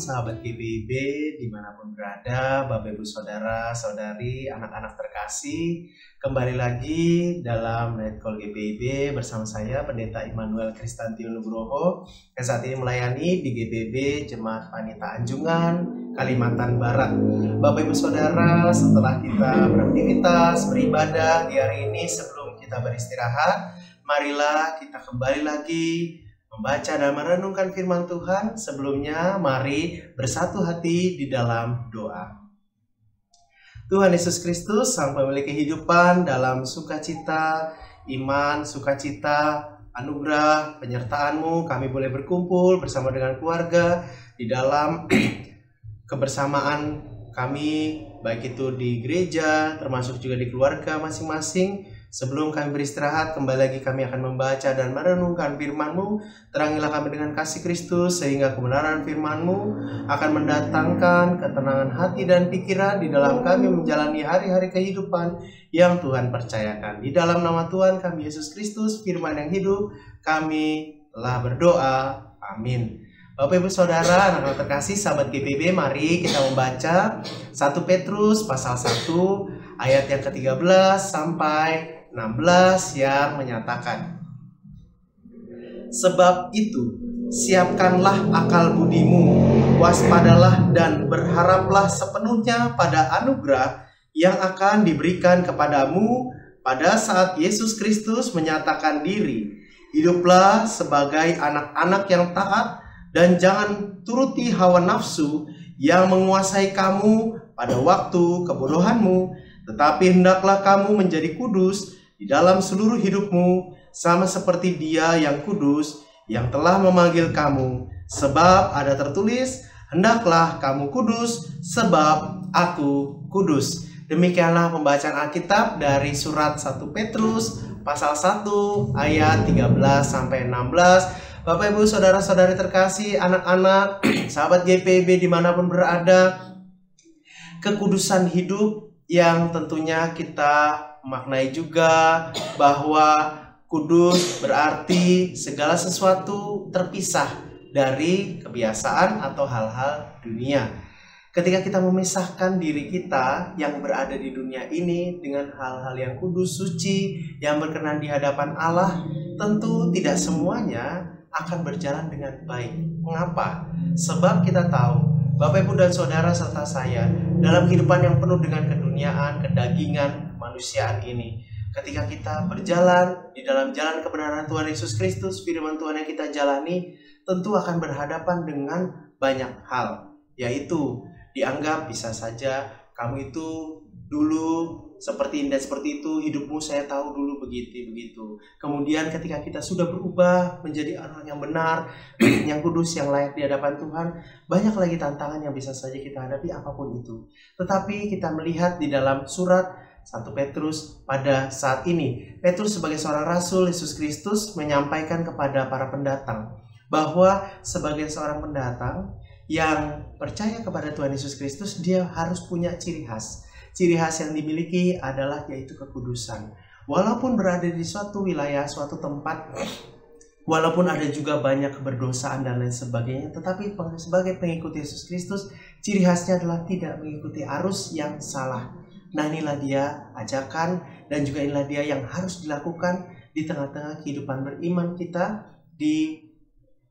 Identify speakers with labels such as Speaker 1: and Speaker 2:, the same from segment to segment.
Speaker 1: sahabat GPIB dimanapun berada, Bapak Ibu Saudara, Saudari, anak-anak terkasih. Kembali lagi dalam Night Call GPIB bersama saya Pendeta Immanuel Kristantius Nugroho yang saat ini melayani di GPIB Jemaat Panita Anjungan, Kalimantan Barat. Bapak Ibu Saudara, setelah kita beraktivitas, beribadah di hari ini sebelum kita beristirahat, marilah kita kembali lagi membaca dan merenungkan firman Tuhan. Sebelumnya, mari bersatu hati di dalam doa. Tuhan Yesus Kristus, Sang Pemilik kehidupan, dalam sukacita, iman, sukacita, anugerah, penyertaan-Mu, kami boleh berkumpul bersama dengan keluarga di dalam kebersamaan kami, baik itu di gereja, termasuk juga di keluarga masing-masing. Sebelum kami beristirahat, kembali lagi kami akan membaca dan merenungkan firman-Mu. Terangilah kami dengan kasih Kristus, sehingga kebenaran firman-Mu akan mendatangkan ketenangan hati dan pikiran di dalam kami menjalani hari-hari kehidupan yang Tuhan percayakan. Di dalam nama Tuhan kami Yesus Kristus, firman yang hidup, kami telah berdoa. Amin. Bapak Ibu Saudara, anak-anak terkasih, sahabat GPIB, mari kita membaca 1 Petrus pasal 1 ayat yang ke-13 sampai 16 yang menyatakan, sebab itu siapkanlah akal budimu, waspadalah dan berharaplah sepenuhnya pada anugerah yang akan diberikan kepadamu pada saat Yesus Kristus menyatakan diri. Hiduplah sebagai anak-anak yang taat dan jangan turuti hawa nafsu yang menguasai kamu pada waktu kebodohanmu, tetapi hendaklah kamu menjadi kudus di dalam seluruh hidupmu, sama seperti Dia yang kudus yang telah memanggil kamu. Sebab ada tertulis, hendaklah kamu kudus sebab aku kudus. Demikianlah pembacaan Alkitab dari surat 1 Petrus pasal 1 ayat 13 sampai 16. Bapak Ibu Saudara-saudari terkasih, anak-anak, sahabat GPIB dimanapun berada, kekudusan hidup yang tentunya kita maknai juga bahwa kudus berarti segala sesuatu terpisah dari kebiasaan atau hal-hal dunia. Ketika kita memisahkan diri kita yang berada di dunia ini dengan hal-hal yang kudus, suci, yang berkenan di hadapan Allah, tentu tidak semuanya akan berjalan dengan baik. Mengapa? Sebab kita tahu, Bapak Ibu dan Saudara serta saya, dalam kehidupan yang penuh dengan keduniaan, kedagingan, manusiaan ini, ketika kita berjalan di dalam jalan kebenaran Tuhan Yesus Kristus, firman Tuhan yang kita jalani tentu akan berhadapan dengan banyak hal, yaitu dianggap bisa saja kamu itu dulu seperti ini dan seperti itu, hidupmu saya tahu dulu begitu. Kemudian ketika kita sudah berubah menjadi orang yang benar, yang kudus, yang layak di hadapan Tuhan, banyak lagi tantangan yang bisa saja kita hadapi apapun itu. Tetapi kita melihat di dalam surat 1 Petrus pada saat ini, Petrus sebagai seorang rasul Yesus Kristus menyampaikan kepada para pendatang bahwa sebagai seorang pendatang yang percaya kepada Tuhan Yesus Kristus, dia harus punya ciri khas. Ciri khas yang dimiliki adalah yaitu kekudusan. Walaupun berada di suatu wilayah, suatu tempat, walaupun ada juga banyak keberdosaan dan lain sebagainya, tetapi sebagai pengikut Yesus Kristus, ciri khasnya adalah tidak mengikuti arus yang salah. Nah, inilah dia ajakan dan juga inilah dia yang harus dilakukan di tengah-tengah kehidupan beriman kita, di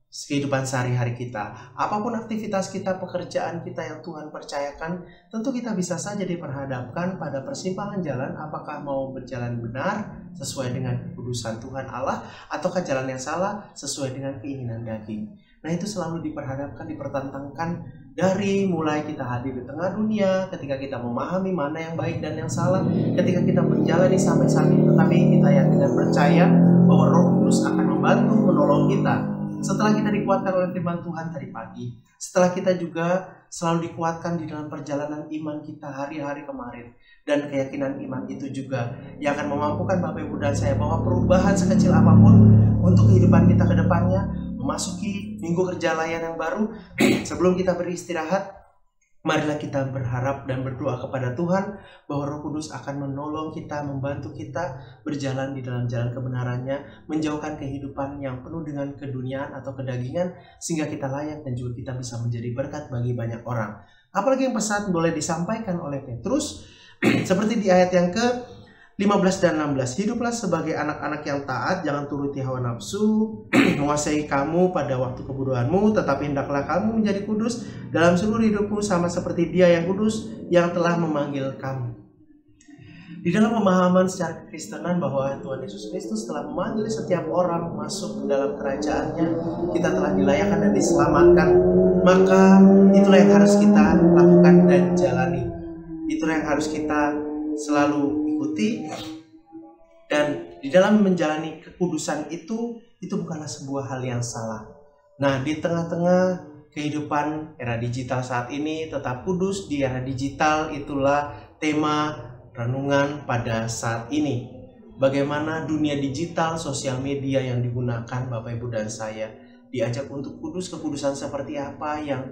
Speaker 1: kehidupan sehari-hari kita. Apapun aktivitas kita, pekerjaan kita yang Tuhan percayakan, tentu kita bisa saja diperhadapkan pada persimpangan jalan, apakah mau berjalan benar sesuai dengan kekudusan Tuhan Allah, ataukah jalan yang salah sesuai dengan keinginan daging. Nah, itu selalu diperhadapkan, dipertentangkan dari mulai kita hadir di tengah dunia, ketika kita memahami mana yang baik dan yang salah, ketika kita menjalani sampai saat ini, tetapi kita yakin dan percaya bahwa Roh Kudus akan membantu menolong kita. Setelah kita dikuatkan oleh firman Tuhan tadi pagi, setelah kita juga selalu dikuatkan di dalam perjalanan iman kita hari-hari kemarin, dan keyakinan iman itu juga yang akan memampukan Bapak Ibu dan saya bahwa perubahan sekecil apapun untuk kehidupan kita ke depannya, memasuki minggu kerja layan yang baru, sebelum kita beristirahat, Marilah kita berharap dan berdoa kepada Tuhan bahwa Roh Kudus akan menolong kita, membantu kita berjalan di dalam jalan kebenarannya, menjauhkan kehidupan yang penuh dengan keduniaan atau kedagingan, sehingga kita layak dan juga kita bisa menjadi berkat bagi banyak orang. Apalagi yang pesan boleh disampaikan oleh Petrus, seperti di ayat yang ke 15 dan 16, hiduplah sebagai anak-anak yang taat, jangan turuti hawa nafsu, menguasai kamu pada waktu kebodohanmu, tetapi hendaklah kamu menjadi kudus dalam seluruh hidupmu sama seperti Dia yang kudus yang telah memanggil kamu. Di dalam pemahaman secara kekristenan bahwa Tuhan Yesus Kristus telah memanggil setiap orang masuk ke dalam kerajaannya, kita telah dilayakkan dan diselamatkan, maka itulah yang harus kita lakukan dan jalani. Itulah yang harus kita selalu ikuti, dan di dalam menjalani kekudusan itu bukanlah sebuah hal yang salah. Nah, di tengah-tengah kehidupan era digital saat ini, tetap kudus di era digital, itulah tema renungan pada saat ini. Bagaimana dunia digital, sosial media yang digunakan Bapak Ibu dan saya diajak untuk kudus, kekudusan seperti apa yang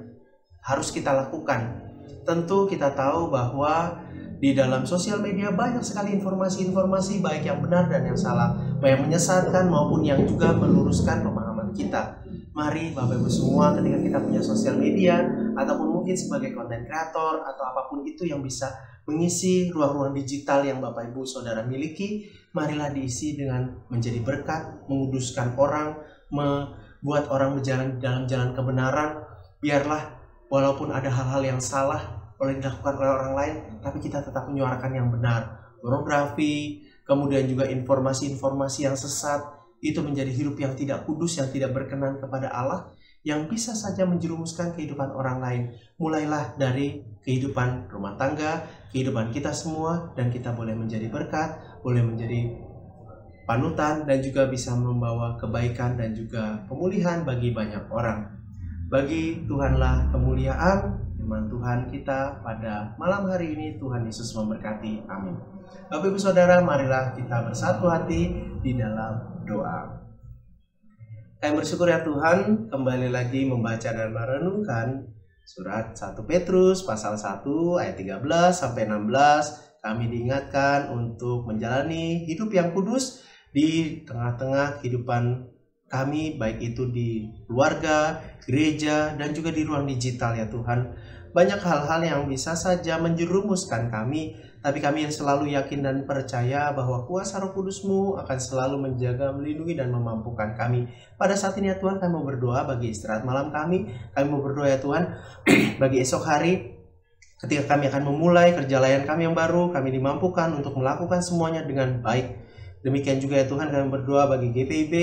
Speaker 1: harus kita lakukan. Tentu kita tahu bahwa di dalam sosial media banyak sekali informasi-informasi baik yang benar dan yang salah, baik yang menyesatkan maupun yang juga meluruskan pemahaman kita. Mari Bapak Ibu semua, ketika kita punya sosial media ataupun mungkin sebagai konten kreator atau apapun itu yang bisa mengisi ruang-ruang digital yang Bapak Ibu Saudara miliki, marilah diisi dengan menjadi berkat, menguduskan orang, membuat orang berjalan dalam jalan kebenaran. Biarlah walaupun ada hal-hal yang salah oleh dilakukan oleh orang lain, tapi kita tetap menyuarakan yang benar. Pornografi, kemudian juga informasi-informasi yang sesat, itu menjadi hidup yang tidak kudus, yang tidak berkenan kepada Allah, yang bisa saja menjerumuskan kehidupan orang lain. Mulailah dari kehidupan rumah tangga, kehidupan kita semua, dan kita boleh menjadi berkat, boleh menjadi panutan, dan juga bisa membawa kebaikan dan juga pemulihan bagi banyak orang. Bagi Tuhanlah kemuliaan. Firman Tuhan kita pada malam hari ini. Tuhan Yesus memberkati. Amin. Bapak Ibu Saudara, marilah kita bersatu hati di dalam doa. Kami bersyukur ya Tuhan, kembali lagi membaca dan merenungkan surat 1 Petrus pasal 1 ayat 13 sampai 16. Kami diingatkan untuk menjalani hidup yang kudus di tengah-tengah kehidupan kami, baik itu di keluarga, gereja, dan juga di ruang digital ya Tuhan. Banyak hal-hal yang bisa saja menjerumuskan kami, tapi kami selalu yakin dan percaya bahwa kuasa Roh Kudus-Mu akan selalu menjaga, melindungi, dan memampukan kami. Pada saat ini ya Tuhan, kami mau berdoa bagi istirahat malam kami mau berdoa ya Tuhan, bagi esok hari, ketika kami akan memulai kerja layan kami yang baru, kami dimampukan untuk melakukan semuanya dengan baik. Demikian juga ya Tuhan, kami berdoa bagi GPIB,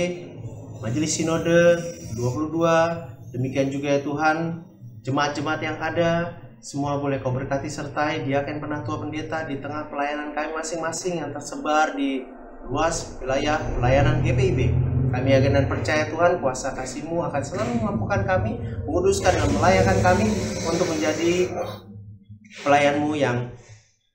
Speaker 1: Majelis Sinode 22, demikian juga ya Tuhan, jemaat-jemaat yang ada, semua boleh Kau berkati sertai, diaken, penatua, pendeta di tengah pelayanan kami masing-masing yang tersebar di luas wilayah pelayanan GPIB. Kami yakin dan percaya Tuhan, kuasa kasih-Mu akan selalu memampukan kami, menguduskan dan melayakkan kami untuk menjadi pelayan-Mu yang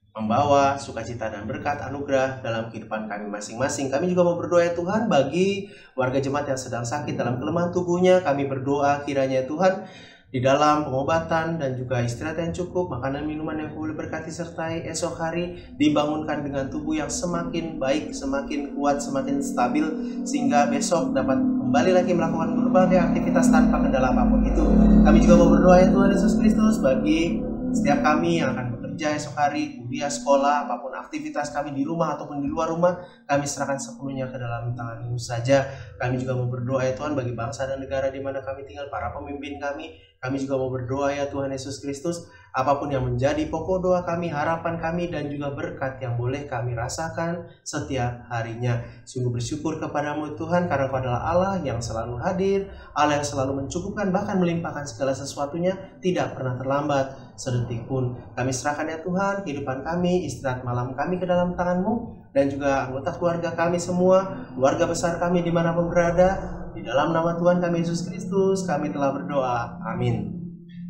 Speaker 1: membawa sukacita dan berkat anugerah dalam kehidupan kami masing-masing. Kami juga mau berdoa ya Tuhan bagi warga jemaat yang sedang sakit dalam kelemahan tubuhnya. Kami berdoa kiranya Tuhan di dalam pengobatan dan juga istirahat yang cukup, makanan minuman yang boleh berkati sertai esok hari dibangunkan dengan tubuh yang semakin baik, semakin kuat, semakin stabil, sehingga besok dapat kembali lagi melakukan berbagai aktivitas tanpa kendala apapun itu. Kami juga mau berdoa ya Tuhan Yesus Kristus bagi setiap kami yang akan bekerja esok hari, kuliah, sekolah, apapun aktivitas kami di rumah ataupun di luar rumah, kami serahkan sepenuhnya ke dalam tangan-Mu saja. Kami juga mau berdoa ya Tuhan bagi bangsa dan negara di mana kami tinggal, para pemimpin kami. Kami juga mau berdoa ya Tuhan Yesus Kristus, apapun yang menjadi pokok doa kami, harapan kami, dan juga berkat yang boleh kami rasakan setiap harinya. Sungguh bersyukur kepada-Mu Tuhan, karena Kau adalah Allah yang selalu hadir, Allah yang selalu mencukupkan, bahkan melimpahkan segala sesuatunya, tidak pernah terlambat sedetik pun. Kami serahkan ya Tuhan kehidupan kami, istirahat malam kami ke dalam tangan-Mu, dan juga anggota keluarga kami semua, keluarga besar kami dimanapun berada. Di dalam nama Tuhan kami Yesus Kristus, kami telah berdoa. Amin.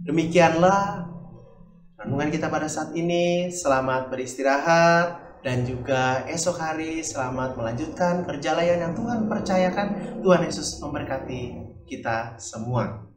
Speaker 1: Demikianlah renungan kita pada saat ini. Selamat beristirahat, dan juga esok hari selamat melanjutkan kerja layan yang Tuhan percayakan. Tuhan Yesus memberkati kita semua.